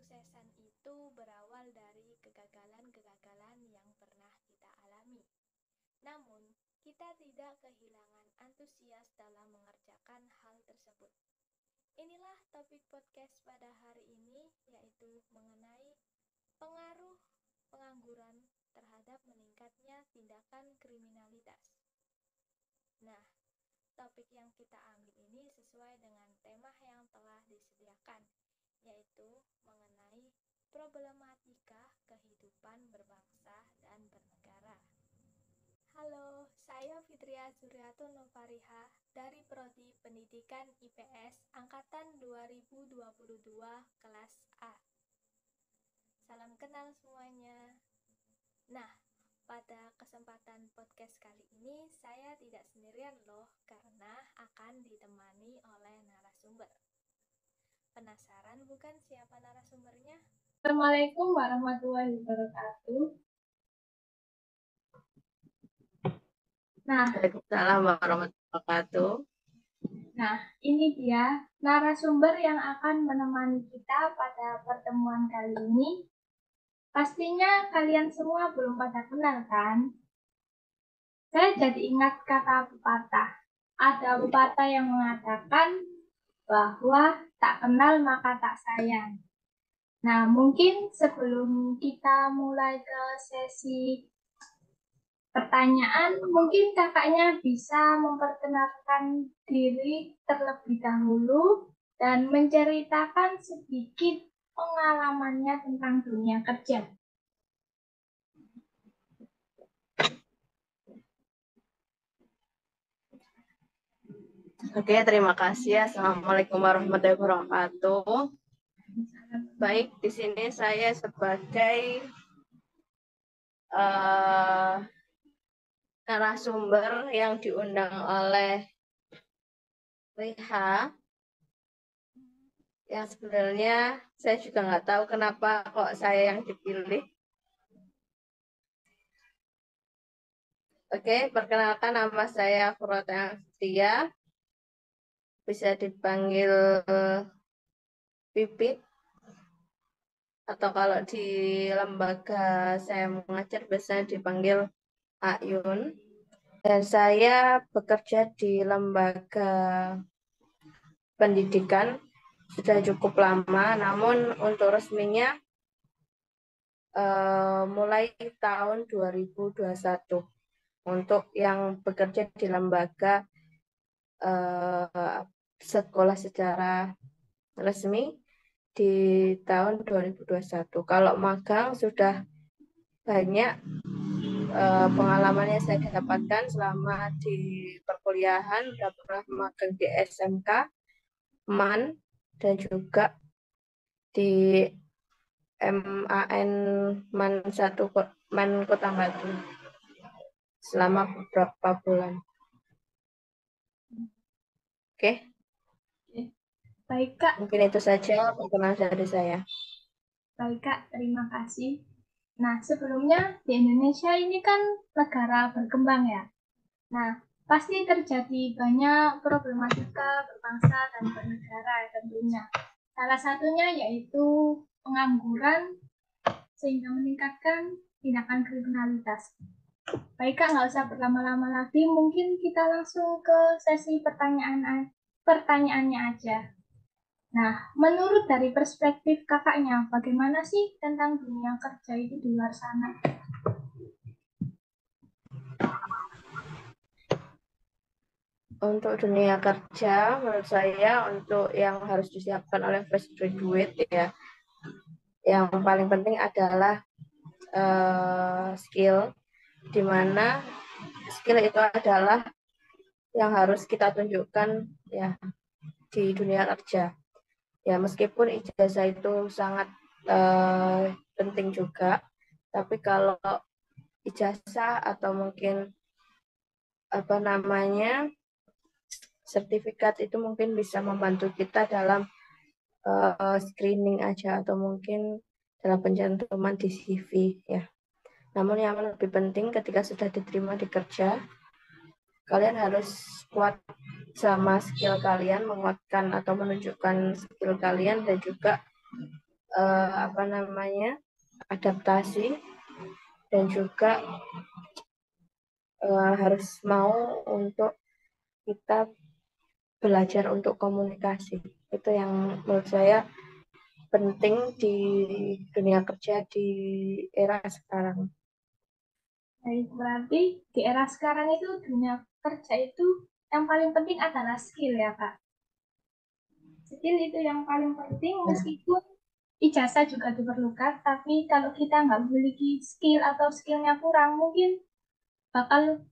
Kesuksesan itu berawal dari kegagalan-kegagalan yang pernah kita alami. Namun, kita tidak kehilangan antusias dalam mengerjakan hal tersebut. Inilah topik podcast pada hari ini, yaitu mengenai pengaruh pengangguran terhadap meningkatnya tindakan kriminalitas. Nah, topik yang kita ambil ini sesuai dengan tema yang telah disediakan, yaitu mengenai problematika kehidupan berbangsa dan bernegara. Halo, saya Fitria Zuriatun Novariha dari Prodi Pendidikan IPS Angkatan 2022 kelas A. Salam kenal semuanya. Nah, pada kesempatan podcast kali ini saya tidak sendirian loh, karena akan ditemani oleh narasumber. Penasaran bukan siapa narasumbernya? Assalamualaikum warahmatullahi wabarakatuh. Waalaikumsalam warahmatullahi wabarakatuh. Nah, ini dia narasumber yang akan menemani kita pada pertemuan kali ini. Pastinya kalian semua belum pada kenal kan? Saya jadi ingat kata pepatah. Ada pepatah yang mengatakan bahwa tak kenal maka tak sayang. Nah, mungkin sebelum kita mulai ke sesi pertanyaan, mungkin kakaknya bisa memperkenalkan diri terlebih dahulu dan menceritakan sedikit pengalamannya tentang dunia kerja. Oke, terima kasih. Assalamualaikum warahmatullahi wabarakatuh. Baik, di sini saya sebagai narasumber yang diundang oleh Riha. Yang sebenarnya saya juga nggak tahu kenapa kok saya yang dipilih. Oke, perkenalkan nama saya Furota Fitria. Bisa dipanggil Pipit. Atau kalau di lembaga saya mengajar biasanya dipanggil Ayun. Dan saya bekerja di lembaga pendidikan sudah cukup lama, namun untuk resminya mulai tahun 2021 untuk yang bekerja di lembaga sekolah secara resmi di tahun 2021. Kalau magang sudah banyak pengalaman yang saya dapatkan selama di perkuliahan. Sudah pernah magang di SMK, MAN, dan juga di MAN MAN 1 MAN Kota Batu selama beberapa bulan. Oke. Baik, Kak. Mungkin itu saja perkenalan dari saya. Baik, Kak. Terima kasih. Nah, sebelumnya di Indonesia ini kan negara berkembang ya. Nah, pasti terjadi banyak problematika berbangsa dan bernegara tentunya. Salah satunya yaitu pengangguran sehingga meningkatkan tindakan kriminalitas. Baik Kak, nggak usah berlama-lama lagi, mungkin kita langsung ke sesi pertanyaannya aja. Nah, menurut dari perspektif kakaknya, bagaimana sih tentang dunia kerja itu di luar sana? Untuk dunia kerja, menurut saya untuk yang harus disiapkan oleh fresh graduate ya, yang paling penting adalah skill, di mana skill itu adalah yang harus kita tunjukkan ya di dunia kerja. Ya meskipun ijazah itu sangat penting juga, tapi kalau ijazah atau mungkin sertifikat itu mungkin bisa membantu kita dalam screening aja atau mungkin dalam pencantuman di CV ya. Namun yang lebih penting ketika sudah diterima di kerja, kalian harus kuat sama skill kalian, menguatkan atau menunjukkan skill kalian dan juga apa namanya, adaptasi, dan juga harus mau untuk kita belajar untuk komunikasi. Itu yang menurut saya penting di dunia kerja di era sekarang. Baik, berarti di era sekarang itu dunia kerja itu yang paling penting adalah skill ya, Kak. Skill itu yang paling penting meskipun ijazah juga diperlukan, tapi kalau kita nggak memiliki skill atau skillnya kurang, mungkin bakal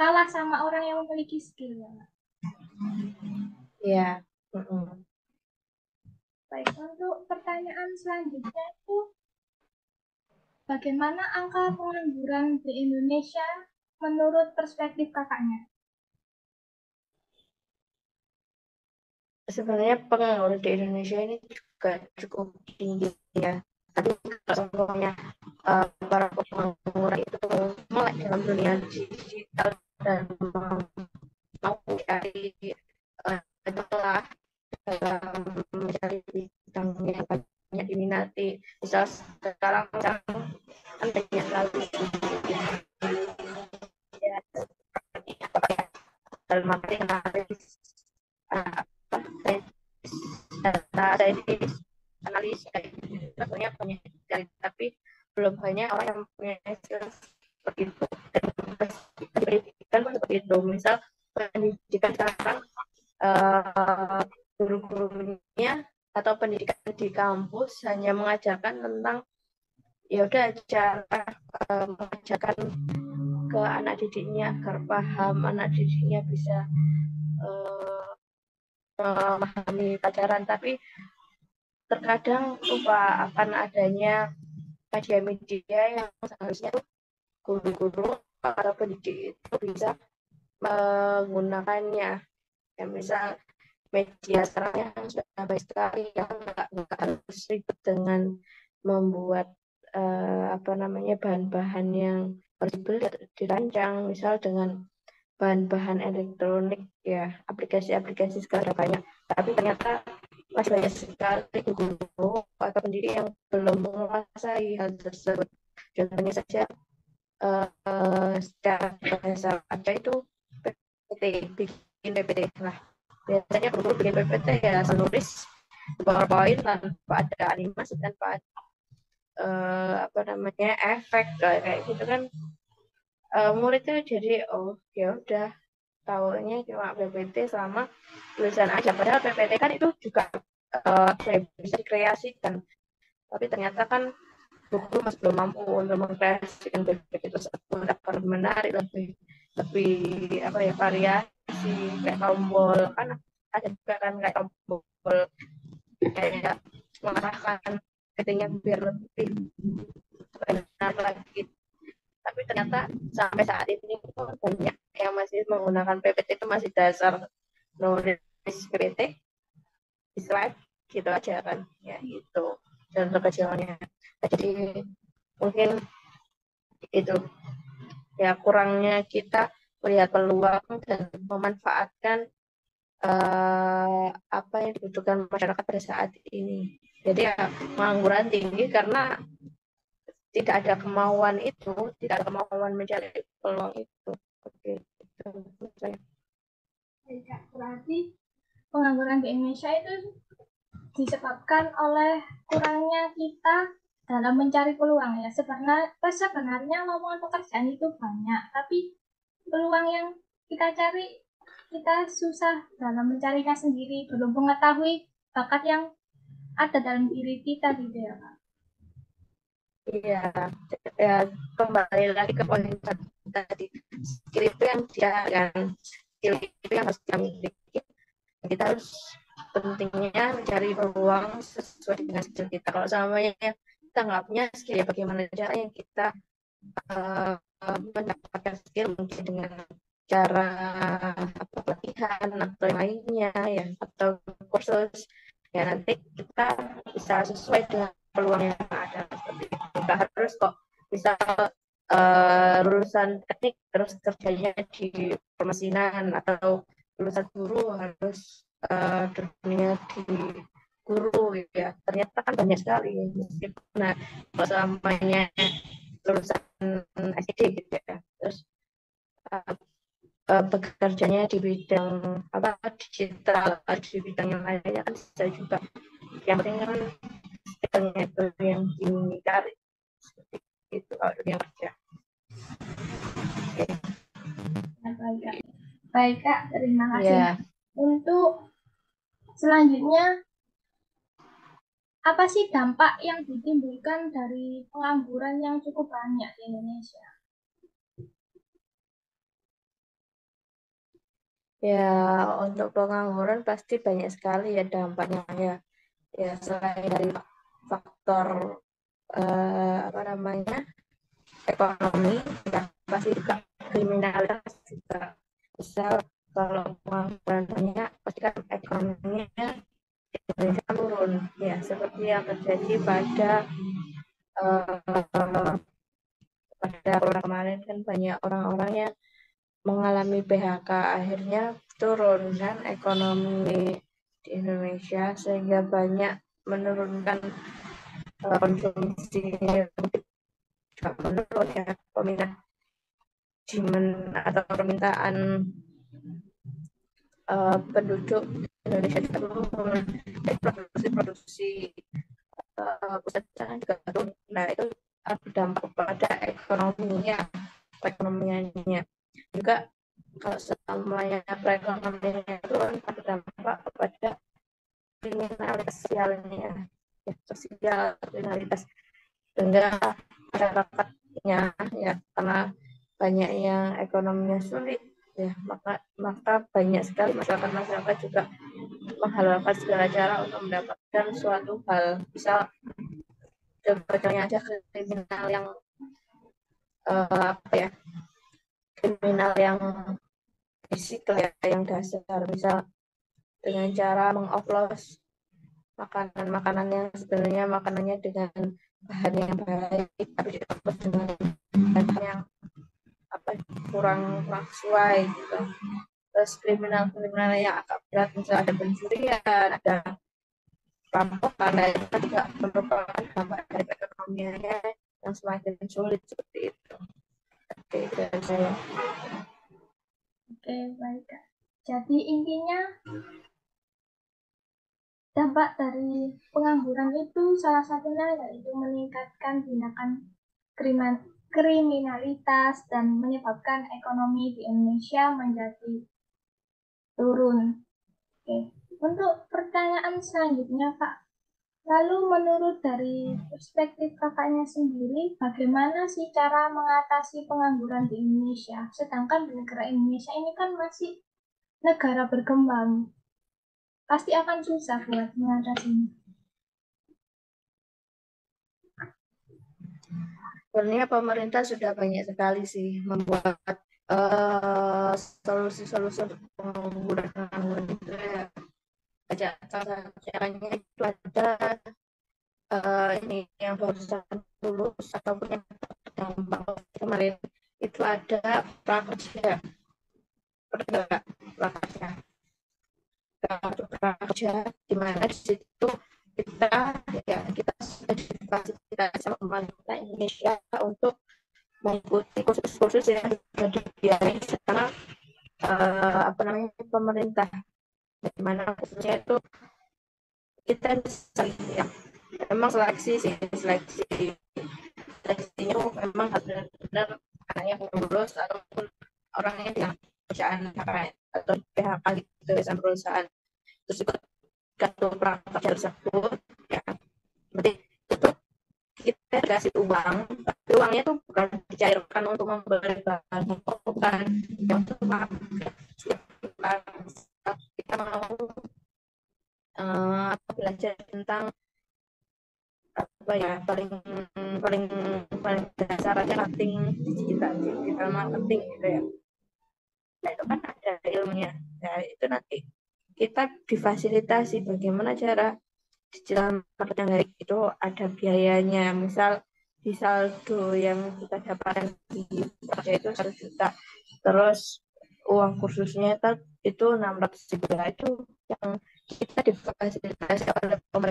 kalah sama orang yang memiliki skill ya, Kak. Ya. Baik, untuk pertanyaan selanjutnya itu bagaimana angka pengangguran di Indonesia menurut perspektif kakaknya? Sebenarnya pengangguran di Indonesia ini juga cukup tinggi ya. Tapi kalau semuanya para pengangguran itu melek dalam dunia digital dan mau mencari celah dalam mencari bidang yang banyak diminati. Misal sekarang kan banyak sekali ya, dalam marketing data saintis, analis, banyak sekali, tapi belum banyak orang yang punya skill seperti itu. Dan pendidikan pun seperti itu. Misal pendidikan sekarang guru-gurunya atau pendidikan di kampus hanya mengajarkan tentang ya udah cara mengajarkan ke anak didiknya agar paham, anak didiknya bisa memahami pelajaran, tapi terkadang lupa akan adanya kajian media yang seharusnya guru-guru atau pendidik itu bisa menggunakannya. Ya, misal media sekarang yang sudah baik sekali, yang nggak harus ribet dengan membuat bahan-bahan yang harus dibeli atau dirancang, misal dengan bahan-bahan elektronik ya, aplikasi-aplikasi sekarang banyak, tapi ternyata masih banyak sekali guru atau pendidik yang belum menguasai hal tersebut. Contohnya saja secara bahasa aja itu PPT, bikin PPT lah. Biasanya guru bikin PPT ya menulis PowerPoint tanpa ada animasi, tanpa efek kayak gitu kan. Murid itu jadi ya udah tahunya cuma PPT sama tulisan aja, padahal PPT kan itu juga bisa dikreasikan, tapi ternyata kan guru masih belum mampu untuk mengkreasikan PPT tersebut agar menarik, lebih variasi, kayak tombol kan ada juga kan, kayak tombol kayak mengarahkan PPT-nya biar lebih benar lagi. Tapi ternyata sampai saat ini banyak yang masih menggunakan PPT itu masih dasar nulis PPT di slide gitu aja kan, ya itu contoh kecilnya. Jadi mungkin itu ya kurangnya kita melihat peluang dan memanfaatkan apa yang dibutuhkan masyarakat pada saat ini. Jadi ya pengangguran tinggi karena tidak ada kemauan itu, tidak ada kemauan mencari peluang itu. Oke, itu saya. Berarti pengangguran di Indonesia itu disebabkan oleh kurangnya kita dalam mencari peluang ya. Sebenarnya lowongan pekerjaan itu banyak, tapi peluang yang kita cari kita susah dalam mencarinya sendiri, belum mengetahui bakat yang ada dalam diri kita gitu ya, Kak. Iya, ya, kembali lagi ke poin tadi, skill itu yang dia kan, skill itu yang harus kita miliki. Kita harus pentingnya mencari peluang sesuai dengan skill kita. Kalau semuanya kita nggak punya skill, ya bagaimana caranya kita mendapatkan skill, mungkin dengan cara pelatihan atau yang lainnya ya, atau kursus ya, nanti kita bisa sesuai dengan peluang yang ada. Seperti itu, nggak harus kok misal lulusan teknik terus kerjanya di permesinan, atau lulusan guru harus dunia di guru ya, ternyata kan banyak sekali meskipun selamanya lulusan SD gitu ya, terus bekerjanya di bidang digital, di bidang yang lainnya kan bisa juga. Yang penting kan skillnya itu yang dicari, seperti itu kalau dunia kerja. Baik Kak, terima kasih. Ya. Untuk selanjutnya, apa sih dampak yang ditimbulkan dari pengangguran yang cukup banyak di Indonesia? Ya, untuk pengangguran pasti banyak sekali ya dampaknya ya. Ya, selain dari faktor ekonomi, ya pasti juga kriminalitas juga. Misal kalau pengangguran banyak, pasti kan ekonominya Indonesia turun. Ya, seperti yang terjadi pada kemarin kan banyak orang-orang yang mengalami PHK, akhirnya turun kan ekonomi di Indonesia sehingga banyak menurunkan konsumsi juga menurun ya, permintaan penduduk Indonesia juga turun, produksi usaha juga turun. Nah, itu berdampak pada perekonomiannya juga. Kalau selamanya perekonomiannya turun, berdampak kepada kriminalitas sosialnya, sosial kriminalitas, sehingga masyarakatnya ya, karena banyak yang ekonominya sulit ya, maka banyak sekali masyarakat juga menghalalkan segala cara untuk mendapatkan suatu hal. Misal contohnya aja kriminal yang kriminal yang fisik ya, yang dasar, misal dengan cara mengoplos makanan yang sebenarnya makanannya dengan bahan yang baik, tapi dioplos dengan bahan yang kurang sesuai gitu. Terus kriminal yang agak berat, misalnya ada pencurian, ada perampokan, dan itu juga merupakan dampak dari ekonominya yang semakin sulit seperti itu. Oke, dari saya. Oke, baik Kak. Jadi intinya dampak dari pengangguran itu salah satunya yaitu meningkatkan tindakan kriminalitas dan menyebabkan ekonomi di Indonesia menjadi turun. Oke. Untuk pertanyaan selanjutnya Kak, lalu menurut dari perspektif kakaknya sendiri, bagaimana sih cara mengatasi pengangguran di Indonesia? Sedangkan di negara Indonesia ini kan masih negara berkembang. Pasti akan susah buat mengatasinya. Sebenarnya pemerintah sudah banyak sekali sih membuat solusi-solusi pengangguran itu ya. Caranya itu ada ini yang barusan lulus ataupun yang terdampak kemarin itu ada prakerja di mana di situ kita sudah difasilitasi sama pemerintah Indonesia untuk mengikuti kursus-kursus yang sudah dibiayai sama pemerintah, di mana khususnya itu kita bisa ya, memang seleksinya memang benar-benar anaknya lulus ataupun orangnya yang perusahaan atau PHK gitu sama perusahaan, terus juga kartu prakerja tersebut ya, berarti itu kita kasih uang, tapi uangnya itu bukan dicairkan untuk membeli bahan pokok, yang untuk kita mau belajar tentang paling dasar aja digital marketing gitu ya. Nah, itu kan ada ilmunya. Nah, itu nanti kita difasilitasi bagaimana cara digital marketing itu ada biayanya. Misal di saldo yang kita dapatkan di kerja itu 1 juta, terus uang kursusnya itu 600 ribu. Itu yang kita difasilitasi oleh pemerintah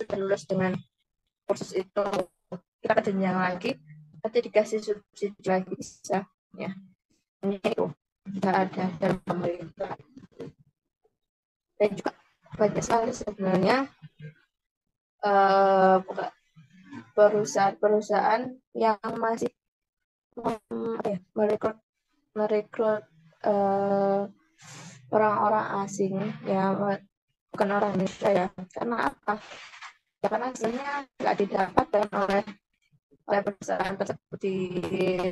sudah lulus dengan kursus itu, kita ke jenjang lagi, nanti dikasih subsidi lagi bisa ya. Ini itu tidak ada dalam pemerintah. Dan juga banyak sekali sebenarnya perusahaan-perusahaan yang masih merekrut orang-orang asing ya, bukan orang Indonesia ya. Karena apa? Ya karena sebenarnya nggak didapatkan oleh perusahaan tersebut di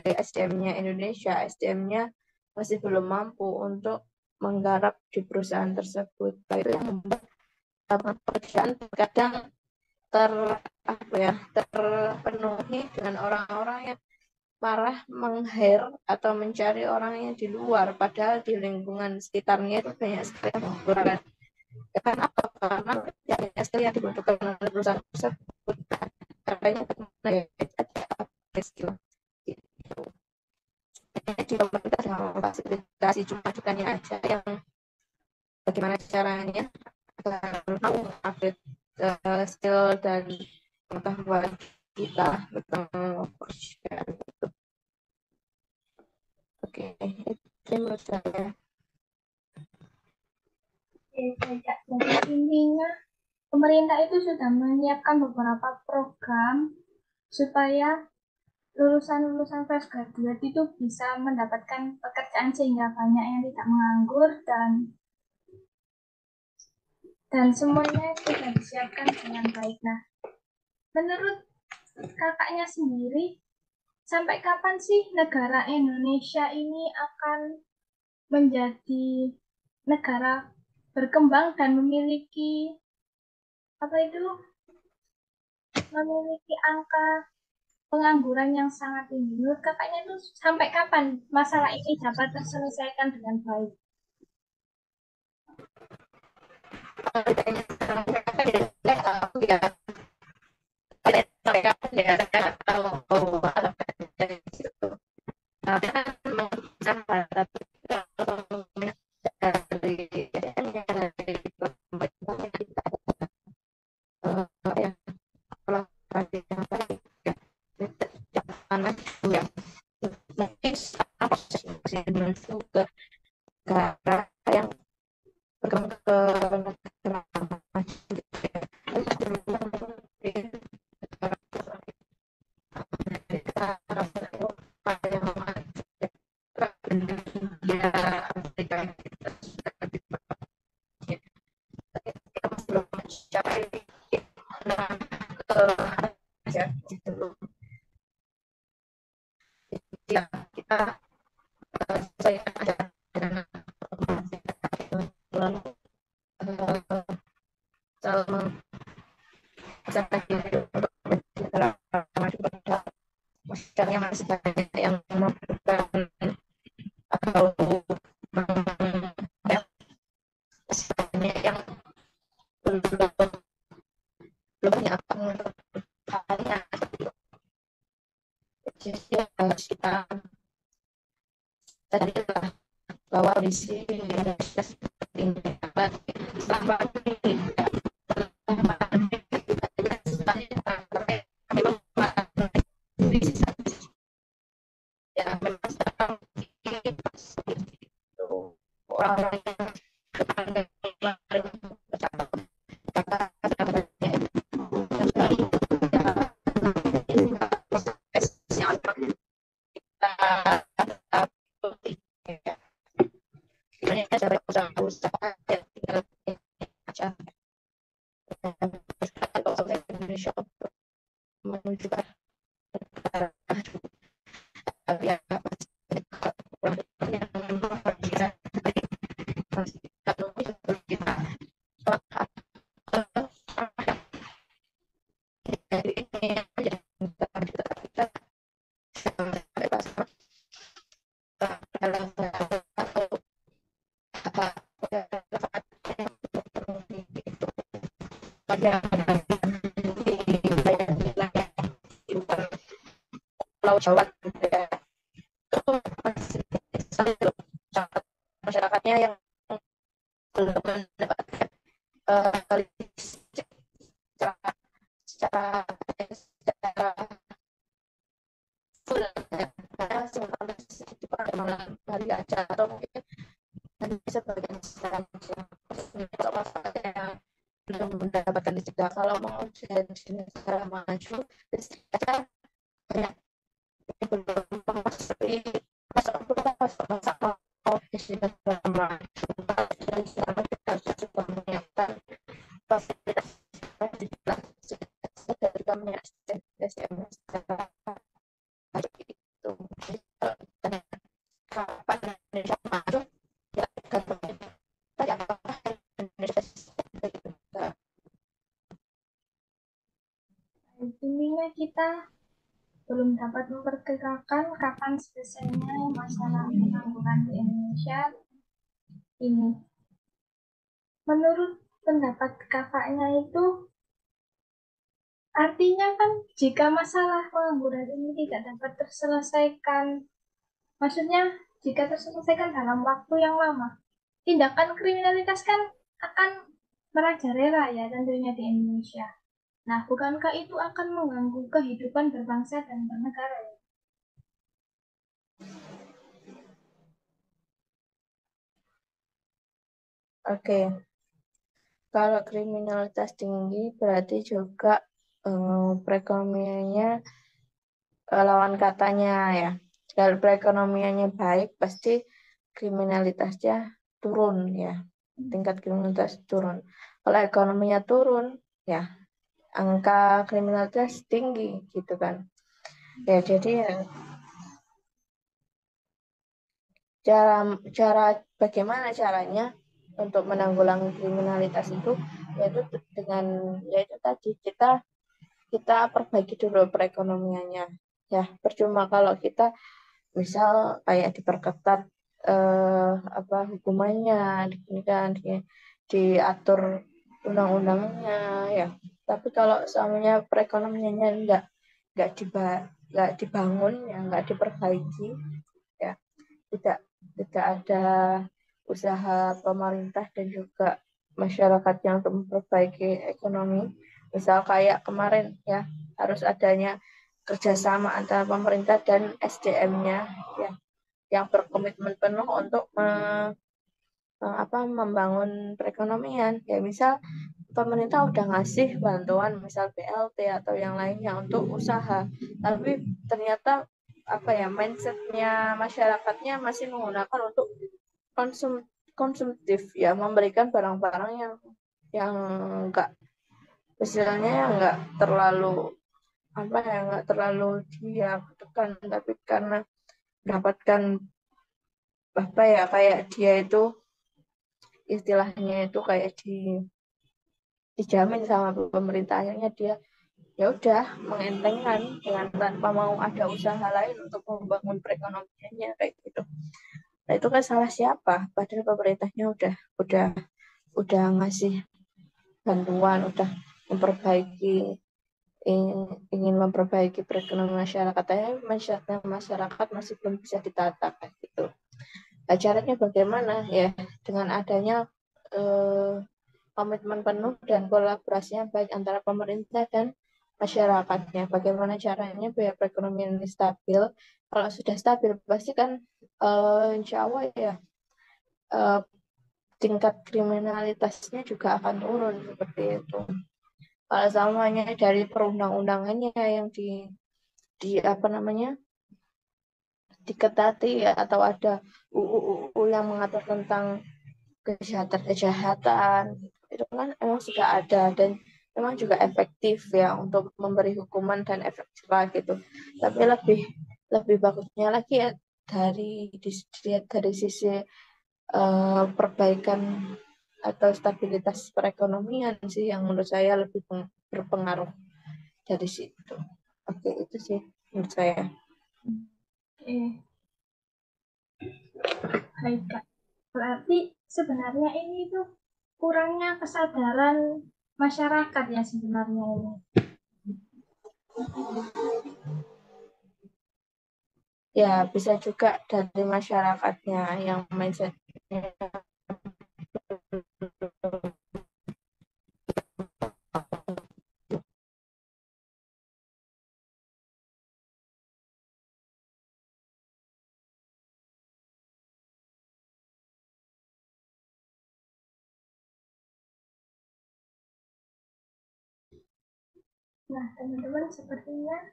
SDM-nya Indonesia, SDM-nya masih belum mampu untuk menggarap di perusahaan tersebut. Itu yang membuat pekerjaan kadang terpenuhi dengan orang-orang yang marah meng-hire atau mencari orang yang di luar, padahal di lingkungan sekitarnya itu banyak sekali kekurangan. Ya, kenapa? Karena banyak sekali yang dibutuhkan oleh perusahaan tersebut. Katanya ada skill. Gitu. Jadi pemerintah sudah memfasilitasi, cuma kitanya aja yang bagaimana caranya agar mau update skill dan pengetahuan kita tentang pekerjaan itu. Oke, itu menurut saya. Jadi intinya pemerintah itu sudah menyiapkan beberapa program supaya lulusan-lulusan fresh graduate itu bisa mendapatkan pekerjaan sehingga banyak yang tidak menganggur dan semuanya sudah disiapkan dengan baik. Nah, menurut kakaknya sendiri, sampai kapan sih negara Indonesia ini akan menjadi negara berkembang dan memiliki angka pengangguran yang sangat tinggi? Menurut kakaknya itu sampai kapan masalah ini dapat terselesaikan dengan baik? Menuju ke negara yang berkembang ke negara maju gitu ya. Kita saya ada selama masyarakatnya masih banyak yang membutuhkan atau yang belum punya hanya jadi harus kita sadarilah bahwa kondisi Indonesia seperti ini selama ini ya memang sekarang orang-orang yang Indonesia menuju ke Pulau Jawa masyarakatnya yang belum mendapatkan secara full ya, karena itu pada malam hari aja atau mungkin hanya sebagian saja. Kalau masyarakat yang belum mendapatkan listrik, kalau mau jadi negara maju, listrik aja banyak yang belum memasuki masa mau di negara maju. Dan sekarang kita juga menyiapkan fasilitas dan juga menyiapkan SDM secara itu. Jadi kalau ditanya kapan Indonesia maju, ya tergantung kita ya apakah Indonesia gitu. Intinya kita belum dapat memperkirakan kapan selesainya masalah pengangguran di Indonesia ini. Menurut pendapat kakaknya itu, artinya kan jika masalah pengangguran ini tidak dapat terselesaikan, maksudnya jika terselesaikan dalam waktu yang lama, tindakan kriminalitas kan akan merajalela ya tentunya di Indonesia. Nah, bukankah itu akan mengganggu kehidupan berbangsa dan bernegara ya? Oke, kalau kriminalitas tinggi berarti juga perekonomiannya lawan katanya ya. Kalau perekonomiannya baik, pasti kriminalitasnya turun ya. Tingkat kriminalitas turun. Kalau ekonominya turun, ya angka kriminalitas tinggi gitu kan. Ya jadi ya cara bagaimana caranya untuk menanggulangi kriminalitas itu, yaitu dengan yaitu tadi kita perbaiki dulu perekonomiannya. Ya, percuma kalau kita misal kayak diperketat hukumannya, diatur undang-undangnya ya. Tapi kalau semuanya perekonomiannya nggak dibangun, ya nggak diperbaiki, ya tidak tidak ada usaha pemerintah dan juga masyarakatnya untuk memperbaiki ekonomi. Misal kayak kemarin ya, harus adanya kerjasama antara pemerintah dan SDM-nya ya, yang berkomitmen penuh untuk membangun perekonomian. Ya misal pemerintah udah ngasih bantuan misal BLT atau yang lainnya untuk usaha, tapi ternyata mindsetnya masyarakatnya masih menggunakan untuk konsumtif ya, memberikan barang-barang yang enggak misalnya enggak terlalu enggak terlalu dia butuhkan, tapi karena mendapatkan kayak dia itu istilahnya itu kayak dijamin sama pemerintah, akhirnya dia ya udah mengentengkan dengan tanpa mau ada usaha lain untuk membangun perekonomiannya kayak gitu. Nah itu kan salah siapa? Padahal pemerintahnya udah ngasih bantuan, udah memperbaiki ingin memperbaiki perekonomian masyarakat, tapi masyarakat masih belum bisa ditata kayak gitu. Nah, caranya bagaimana ya, dengan adanya komitmen penuh dan kolaborasinya baik antara pemerintah dan masyarakatnya. Bagaimana caranya biar perekonomian ini stabil? Kalau sudah stabil pasti kan insya Allah ya tingkat kriminalitasnya juga akan turun seperti itu. Kalau semuanya dari perundang-undangannya yang di apa namanya diketati ya, atau ada UU yang mengatur tentang kejahatan itu kan memang sudah ada dan memang juga efektif ya untuk memberi hukuman dan efek jerah gitu. Tapi lebih bagusnya lagi ya dilihat dari sisi perbaikan atau stabilitas perekonomian sih yang menurut saya lebih berpengaruh dari situ. Oke, itu sih menurut saya. Oke, baik Kak. Berarti sebenarnya ini tuh kurangnya kesadaran masyarakat ya sebenarnya ini. Ya, bisa juga dari masyarakatnya yang mindsetnya Nah, teman-teman, sepertinya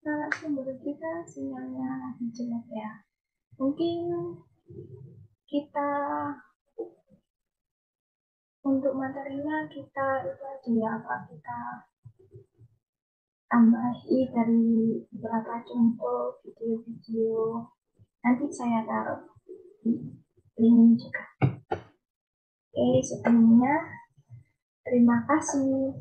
narasumber kita sinyalnya lagi jelek ya. Mungkin kita untuk materinya kita itu aja ya, apa kita tambahi dari beberapa contoh video-video. Nanti saya taruh di link juga. Oke, sebelumnya terima kasih.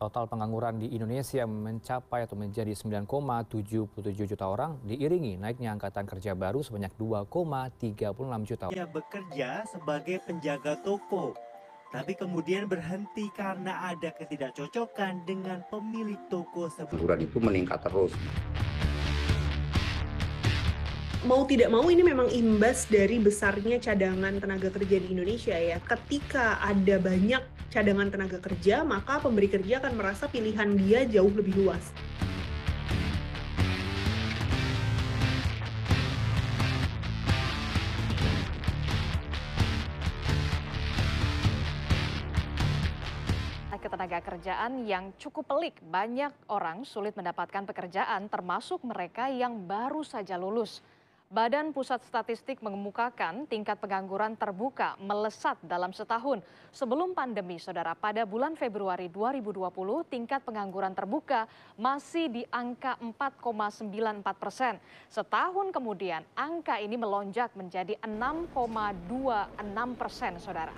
Total pengangguran di Indonesia mencapai atau menjadi 9,77 juta orang, diiringi naiknya angkatan kerja baru sebanyak 2,36 juta. Dia bekerja sebagai penjaga toko, tapi kemudian berhenti karena ada ketidakcocokan dengan pemilik toko sebelumnya. Pengangguran itu meningkat terus. Mau tidak mau ini memang imbas dari besarnya cadangan tenaga kerja di Indonesia ya. Ketika ada banyak cadangan tenaga kerja, maka pemberi kerja akan merasa pilihan dia jauh lebih luas. Ketenaga kerjaan yang cukup pelik, banyak orang sulit mendapatkan pekerjaan termasuk mereka yang baru saja lulus. Badan Pusat Statistik mengemukakan tingkat pengangguran terbuka melesat dalam setahun. Sebelum pandemi, saudara, pada bulan Februari 2020, tingkat pengangguran terbuka masih di angka 4,94%. Setahun kemudian, angka ini melonjak menjadi 6,26%, saudara.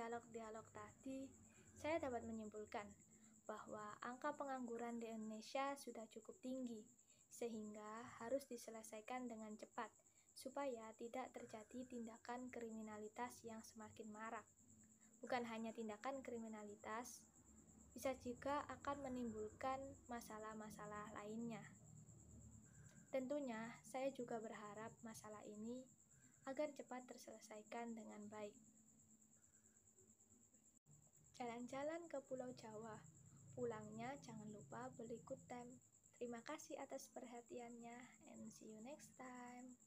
dialog-dialog tadi, saya dapat menyimpulkan bahwa angka pengangguran di Indonesia sudah cukup tinggi, sehingga harus diselesaikan dengan cepat, supaya tidak terjadi tindakan kriminalitas yang semakin marak. Bukan hanya tindakan kriminalitas, bisa juga akan menimbulkan masalah-masalah lainnya. Tentunya, saya juga berharap masalah ini agar cepat terselesaikan dengan baik. Jalan-jalan ke Pulau Jawa, pulangnya jangan lupa beli good time. Terima kasih atas perhatiannya and see you next time.